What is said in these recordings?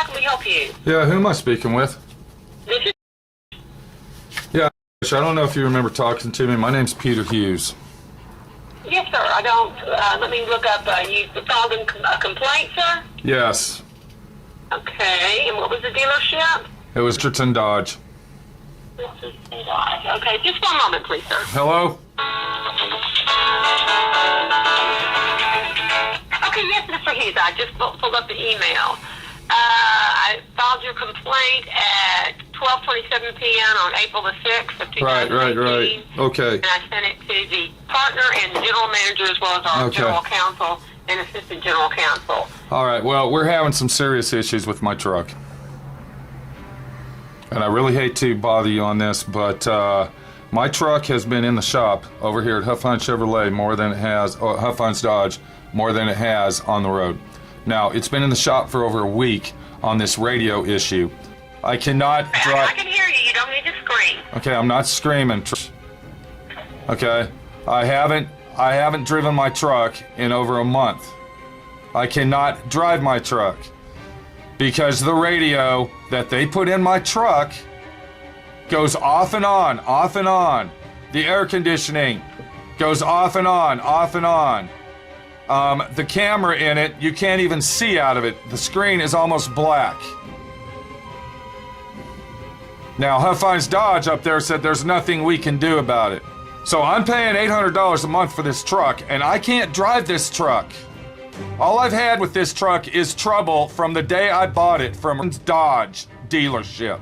how can we help you? Yeah, who am I speaking with? This is Yeah, I don't know if you remember talking to me. My name's Peter Hughes. yes, sir. I don't. Let me look up. You filed a complaint, sir. Yes, Okay. And what was the dealership? it was Richardson Dodge. Okay, just one moment, please, sir. Hello? Okay, yes, Mr. Hughes. I just pulled up the email. I filed your complaint at 12:27 p.m. on April the 6th of 2018. Right. Okay. And I sent it to the partner and the general manager as well as our Okay. general counsel and assistant general counsel. All right, well, we're having some serious issues with my truck. And I really hate to bother you on this, but my truck has been in the shop over here at Huff-Hines Chevrolet more than it has, Huff-Hines Dodge, more than it has on the road. Now, it's been in the shop for over a week on this radio issue. I cannot drive. I can hear you. You don't need to scream. Okay, I'm not screaming. Okay, I haven't driven my truck in over a month. I cannot drive my truck because the radio that they put in my truck goes off and on, off and on. The air conditioning goes off and on, off and on. The camera in it, you can't even see out of it. The screen is almost black. Now, Huff-Hines Dodge up there said there's nothing we can do about it. So I'm paying $800 a month for this truck, and I can't drive this truck. All I've had with this truck is trouble from the day I bought it from Dodge dealership.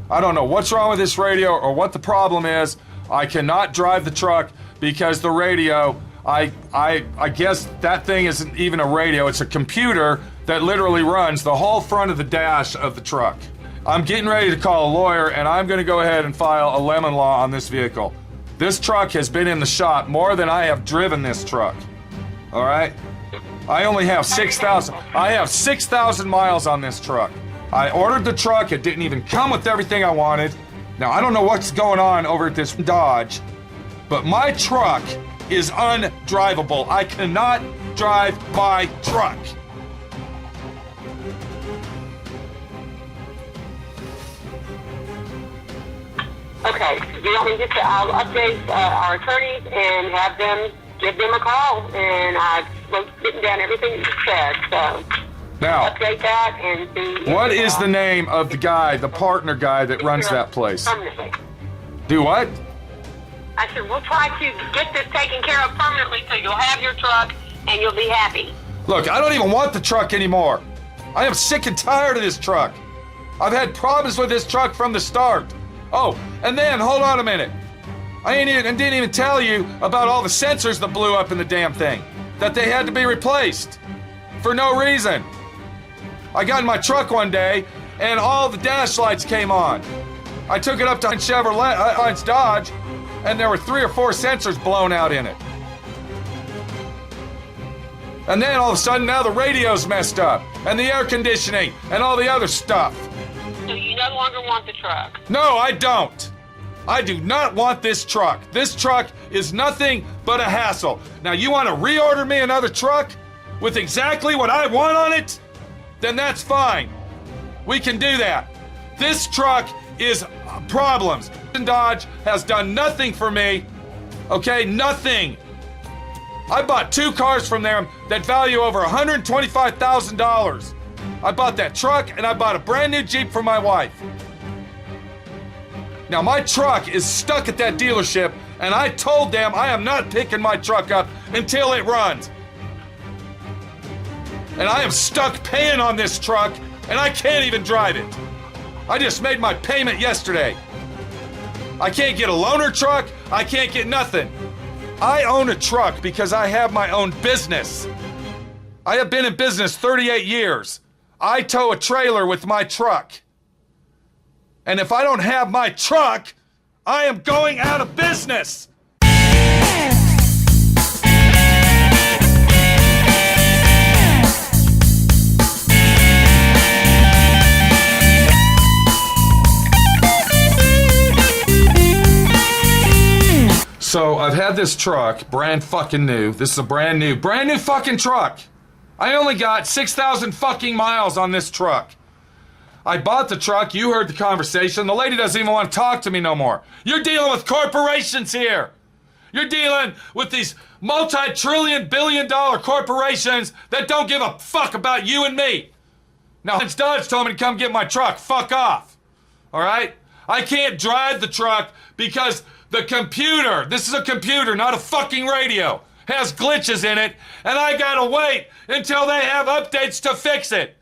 I don't know what's wrong with this radio or what the problem is. I cannot drive the truck because the radio, I guess that thing isn't even a radio. It's a computer that literally runs the whole front of the dash of the truck. I'm getting ready to call a lawyer, and I'm going to go ahead and file a lemon law on this vehicle. This truck has been in the shop more than I have driven this truck. All right? I only have 6,000. I have 6,000 miles on this truck. I ordered the truck. It didn't even come with everything I wanted. Now, I don't know what's going on over at this Dodge, but my truck is undrivable. I cannot drive my truck. Okay, you want me to I'll update our attorneys and have them give them a call, and I've written down everything you said, so Now, update that and see. what is the name of the guy, the partner guy that runs that place? Permanently. Do what? I said, we'll try to get this taken care of permanently so you'll have your truck and you'll be happy. Look, I don't even want the truck anymore. I am sick and tired of this truck. I've had problems with this truck from the start. Oh, and then, hold on a minute. I didn't even tell you about all the sensors that blew up in the damn thing. That they had to be replaced. For no reason. I got in my truck one day, and all the dash lights came on. I took it up to Chevrolet, Dodge, and there were 3 or 4 sensors blown out in it. And then all of a sudden, now the radio's messed up, and the air conditioning, and all the other stuff. So you no longer want the truck? No, I don't. I do not want this truck. This truck is nothing but a hassle. Now, you want to reorder me another truck with exactly what I want on it? Then that's fine. We can do that. This truck is problems. Dodge has done nothing for me. Okay, nothing. I bought 2 cars from them that value over $125,000. I bought that truck, and I bought a brand new Jeep for my wife. Now, my truck is stuck at that dealership, and I told them I am not picking my truck up until it runs. And I am stuck paying on this truck, and I can't even drive it. I just made my payment yesterday. I can't get a loaner truck. I can't get nothing. I own a truck because I have my own business. I have been in business 38 years. I tow a trailer with my truck. And if I don't have my truck, I am going out of business. So I've had this truck, brand fucking new. This is a brand new fucking truck. I only got 6,000 fucking miles on this truck. I bought the truck. You heard the conversation. The lady doesn't even want to talk to me no more. You're dealing with corporations here. You're dealing with these multi-trillion, billion-dollar corporations that don't give a fuck about you and me. Now, Vince Dodge told me to come get my truck. Fuck off. All right? I can't drive the truck because the computer, this is a computer, not a fucking radio, has glitches in it, and I gotta wait until they have updates to fix it.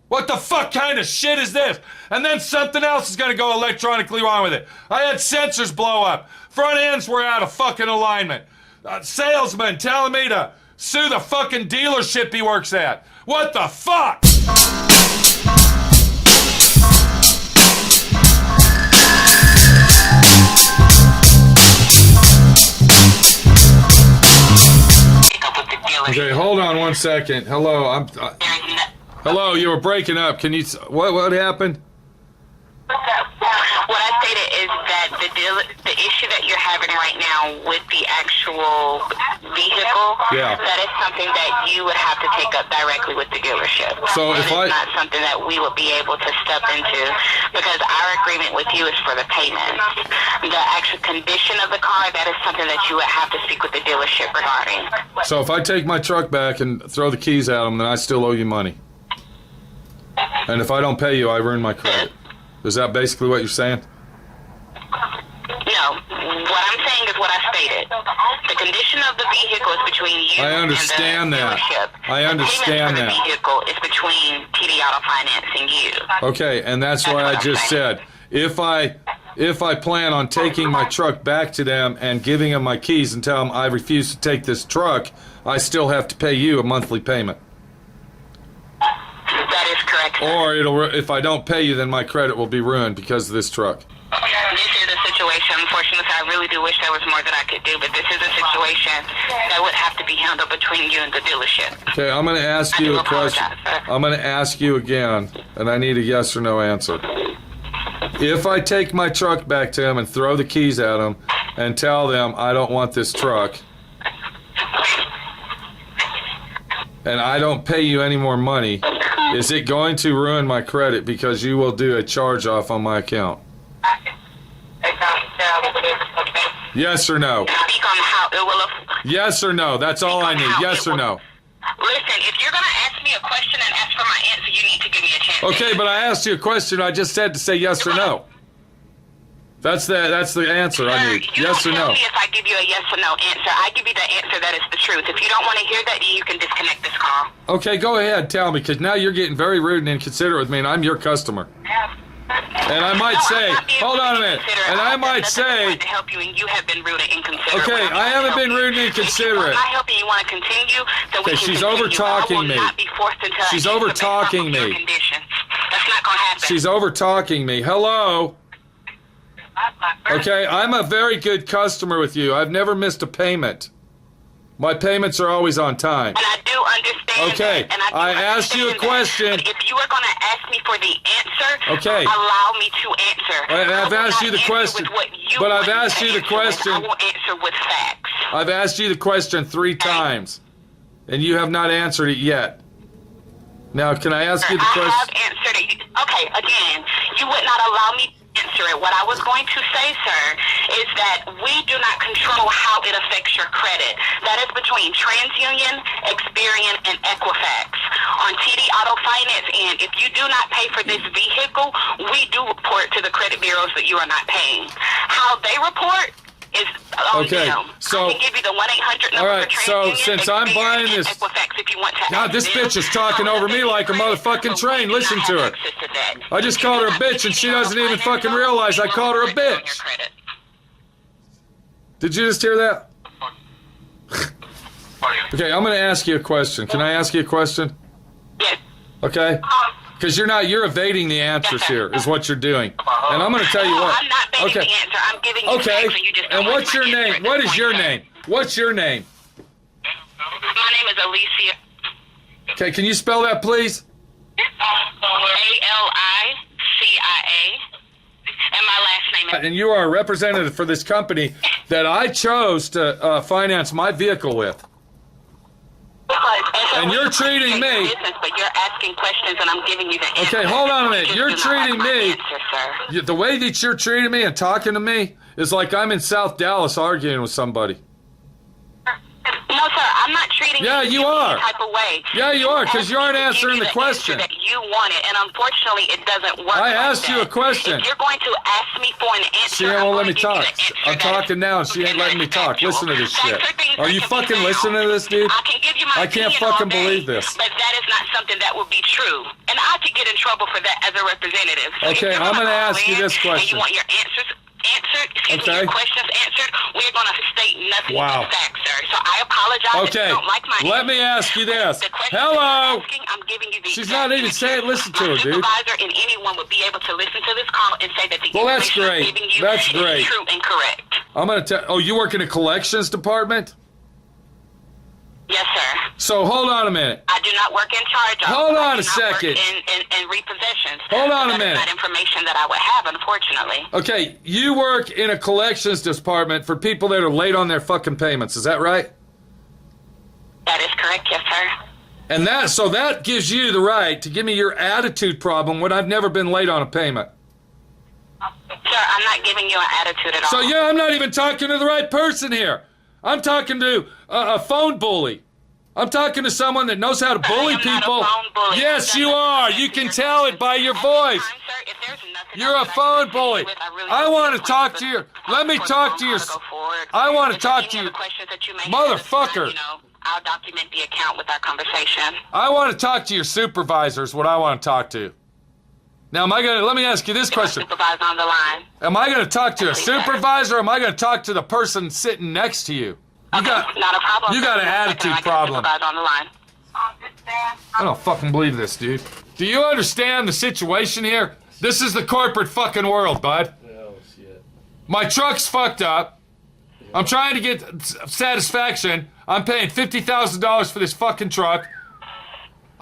What the fuck kind of shit is this? And then something else is gonna go electronically wrong with it. I had sensors blow up. Front ends were out of fucking alignment. Salesman telling me to sue the fucking dealership he works at. What the fuck? Okay, hold on 1 second. Hello, hello, you were breaking up. Can you? What happened? What I stated is that the issue that you're having right now with the actual vehicle, that is something that you would have to take up directly with the dealership. So if it's not something that we would be able to step into, because our agreement with you is for the payment. The actual condition of the car, that is something that you would have to speak with the dealership regarding. So if I take my truck back and throw the keys at them, then I still owe you money. And if I don't pay you, I ruin my credit. Is that basically what you're saying? No. What I'm saying is what I stated. The condition of the vehicle is between you I understand and the that. dealership. I understand the that. payment for the vehicle is between TD Auto Finance and you. Okay, and that's why I just said, if I plan on taking my truck back to them and giving them my keys and tell them I refuse to take this truck, I still have to pay you a monthly payment. That is correct, sir. Or if I don't pay you, then my credit will be ruined because of this truck. This is a situation, unfortunately, I really do wish there was more that I could do, but this is a situation that would have to be handled between you and the dealership. Okay, I'm going to ask you a question. Sir. I'm going to ask you again, and I need a yes or no answer. If I take my truck back to them and throw the keys at them and tell them I don't want this truck, and I don't pay you any more money, is it going to ruin my credit because you will do a charge-off on my account? Yes or no? Speak on how it will Yes or no? That's all I need. Yes or no? Listen, if you're going to ask me a question and ask for my answer, you need to give me a chance. Okay, but I asked you a question. I just said to say yes or no. That's the answer I need. You Yes or don't tell no? me if I give you a yes or no answer. I give you the answer that is the truth. If you don't want to hear that, you can disconnect this call. Okay, go ahead. Tell me, because now you're getting very rude and inconsiderate with me, and I'm your customer. And I might say, hold on a minute, and I might say, to help you, and you have been rude and inconsiderate. okay, I haven't been rude and inconsiderate. If I'm not helping you, want to continue, so we Okay, can she's continue. over-talking I will me. not be forced into She's a over-talking based off of me. your conditions. That's not going to happen. She's over-talking me. Hello? Okay, I'm a very good customer with you. I've never missed a payment. My payments are always on time. And I do understand. Okay, that, and I do asked you a understand question. that. But if you are going to ask me for the answer, Okay. allow me to answer. I've asked you the question, but I've asked you the I question. will answer with facts. I've asked you the question 3 times, and you have not answered it yet. Now, can I ask you the I question? have answered it. Okay, again, you would not allow me to answer it. What I was going to say, sir, is that we do not control how it affects your credit. That is between TransUnion, Experian, and Equifax. On TD Auto Finance, and if you do not pay for this vehicle, we do report to the credit bureaus that you are not paying. How they report is on Okay, them. so- I can give you the 1-800 number All right, for so TransUnion, since I'm Experian, buying and this- Equifax if you want to God, ask this them bitch is talking how over they me like a credit, motherfucking but train. we do Listen not to have her. access to that. I just called her a bitch, and she doesn't even fucking realize I called her a bitch. Did you just hear that? Okay, I'm going to ask you a question. Can I ask you a question? Yes. Okay? Because you're evading the answers here, is what you're doing. And I'm going to tell you what. I'm not betting Okay. the answer. I'm giving you Okay. facts, and you just And don't what's want your my answer name? at What this is point, your sir. name? What's your name? My name is Alicia. Okay, can you spell that, please? ALICIA. And my last name is... And you are a representative for this company that I chose to finance my vehicle with. And you're treating me- Business, but you're asking asking questions, and I'm giving you the answer. Okay, hold on a minute. You You're just do not treating like my me. answer, sir. The way that you're treating me and talking to me is like I'm in South Dallas arguing with somebody. No, sir, I'm not treating Yeah, you are. any type of way. Yeah, you are, because you aren't answering the question. That you wanted, and unfortunately, it doesn't work. I asked you a question. If you're going to ask me for an answer, She won't let me talk. I'm talking now, and she ain't letting me talk. Listen to this shit. Are you fucking listening to this, dude? I can give you my I can't opinion fucking all day, believe this. But that is not something that would be true, and I could get in trouble for that as a representative. So if Okay, you're I'm gonna gonna call ask you in this question. And you want your answers answered, your questions answered, we're going to state nothing but facts, sir. So I apologize if you don't like my let me ask you this. The question Hello? I'm asking, I'm giving you the She's not even saying listen to her, dude. My supervisor and anyone would be able to listen to this call and say that the that's information great. I'm giving you That's is great. true and correct. I'm going to tell... Oh, you work in a collections department? Yes, sir. So, hold on a minute. I do not work in charge of. Hold on I a do not work second. in repossessions. Hold on a That is minute. not information that I would have, unfortunately. Okay, you work in a collections department for people that are late on their fucking payments. Is that right? That is correct, yes, sir. And that gives you the right to give me your attitude problem when I've never been late on a payment. Sir, I'm not giving you an attitude at all. So, yeah, I'm not even talking to the right person here. I'm talking to a phone bully. I'm talking to someone that knows how to bully people. Not a phone bully. Yes, you are. You can tell it by your voice. You're a phone bully. I want to talk to you. Let me talk to you. I want to talk to you. Motherfucker. I'll document the account with our conversation. I want to talk to your supervisor is what I want to talk to. Now, let me ask you this question. Supervisor on the line. Am I going to talk to a supervisor or am I going to talk to the person sitting next to you? Not a problem. You got an attitude problem. Supervisor on the line. I don't fucking believe this, dude. Do you understand the situation here? This is the corporate fucking world, bud. Oh, shit. My truck's fucked up. I'm trying to get satisfaction. I'm paying $50,000 for this fucking truck.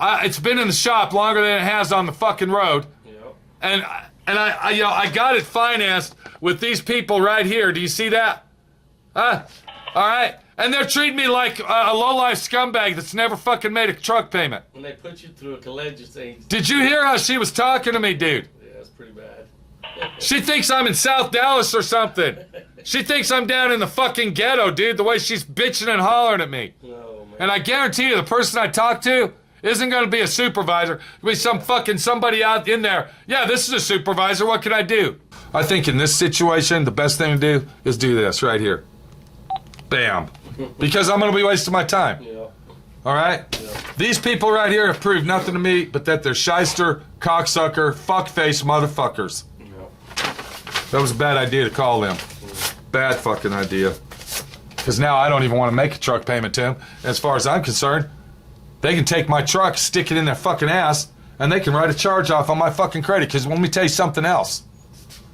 It's been in the shop longer than it has on the fucking road. Yep. And I got it financed with these people right here. Do you see that? Huh? All right. And they're treating me like a low-life scumbag that's never fucking made a truck payment. When they put you through a collegious thing. Did you hear how she was talking to me, dude? Yeah, that's pretty bad. She thinks I'm in South Dallas or something. She thinks I'm down in the fucking ghetto, dude, the way she's bitching and hollering at me. Oh, man. And I guarantee you the person I talk to isn't going to be a supervisor. It'll be somebody out in there. Yeah, this is a supervisor. What can I do? I think in this situation, the best thing to do is do this right here. Bam. Because I'm going to be wasting my time. Yeah. All right? Yeah. These people right here have proved nothing to me but that they're shyster, cocksucker, fuckface motherfuckers. Yeah. That was a bad idea to call them. Bad fucking idea. Because now I don't even want to make a truck payment to them. As far as I'm concerned, they can take my truck, stick it in their fucking ass, and they can write a charge off on my fucking credit. Because let me tell you something else.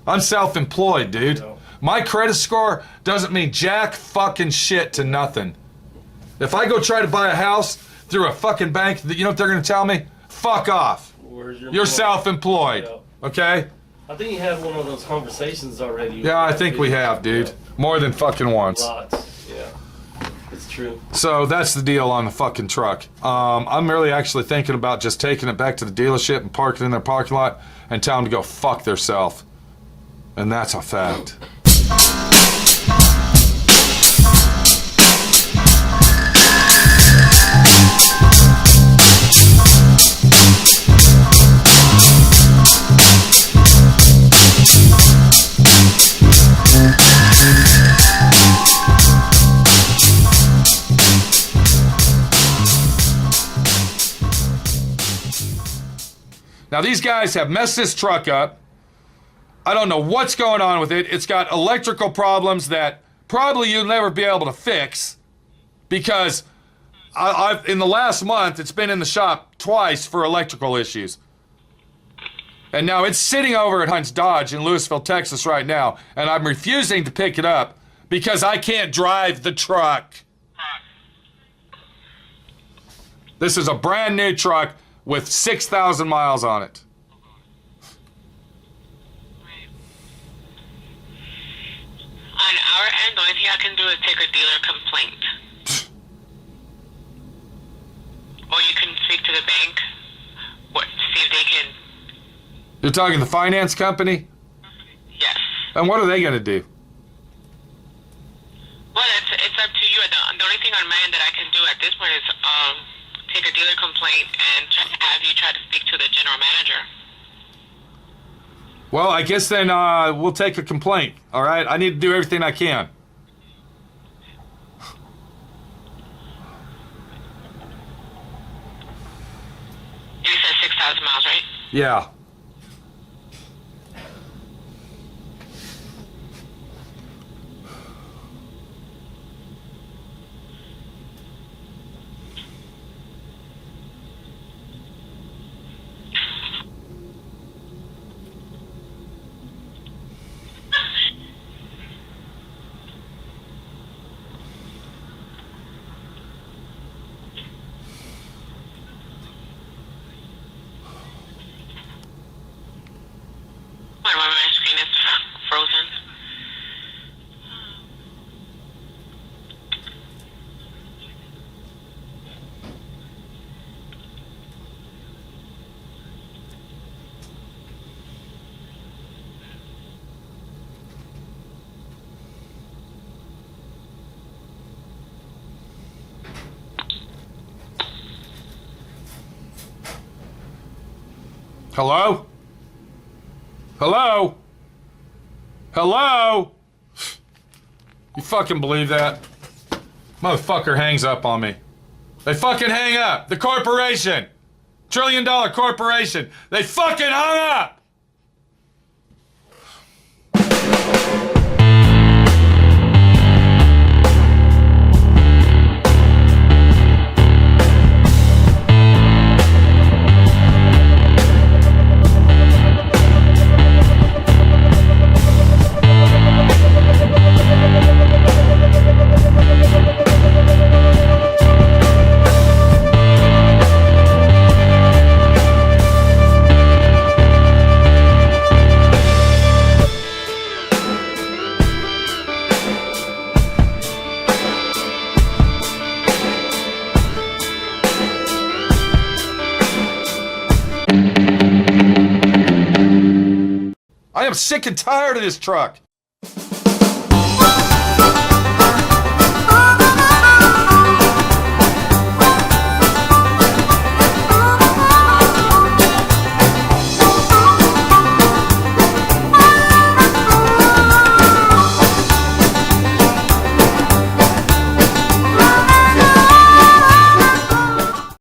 I'm self-employed, dude. Yeah. My credit score doesn't mean jack fucking shit to nothing. If I go try to buy a house through a fucking bank, you know what they're going to tell me? Fuck off. Where's your You're employee? self-employed. Yeah. Okay? I think you had one of those conversations already. Yeah, I think we have, dude. Yeah. More than fucking once. Lots. Yeah. It's true. So that's the deal on the fucking truck. I'm really actually thinking about just taking it back to the dealership and parking it in their parking lot and tell them to go fuck theirself. And that's a fact. Now these guys have messed this truck up. I don't know what's going on with it. It's got electrical problems that probably you'll never be able to fix because I've in the last month, it's been in the shop twice for electrical issues. And now it's sitting over at Hunt's Dodge in Lewisville, Texas right now, and I'm refusing to pick it up because I can't drive the truck. This is a brand new truck with 6,000 miles on it. On our end, the only thing I can do is take a dealer complaint. Or you can speak to the bank. see if they can. You're talking the finance company? Yes. And what are they going to do? Well, it's up to you. The only thing on my end that I can do at this point is take a dealer complaint and have you try to speak to the general manager. Well, I guess then we'll take a complaint, all right? I need to do everything I can. You said 6,000 miles, right? Yeah. Why my screen is frozen? Hello? Hello? Hello? You fucking believe that? Motherfucker hangs up on me. They fucking hang up. The corporation. $1 trillion corporation. They fucking hung up. I am sick and tired of this truck.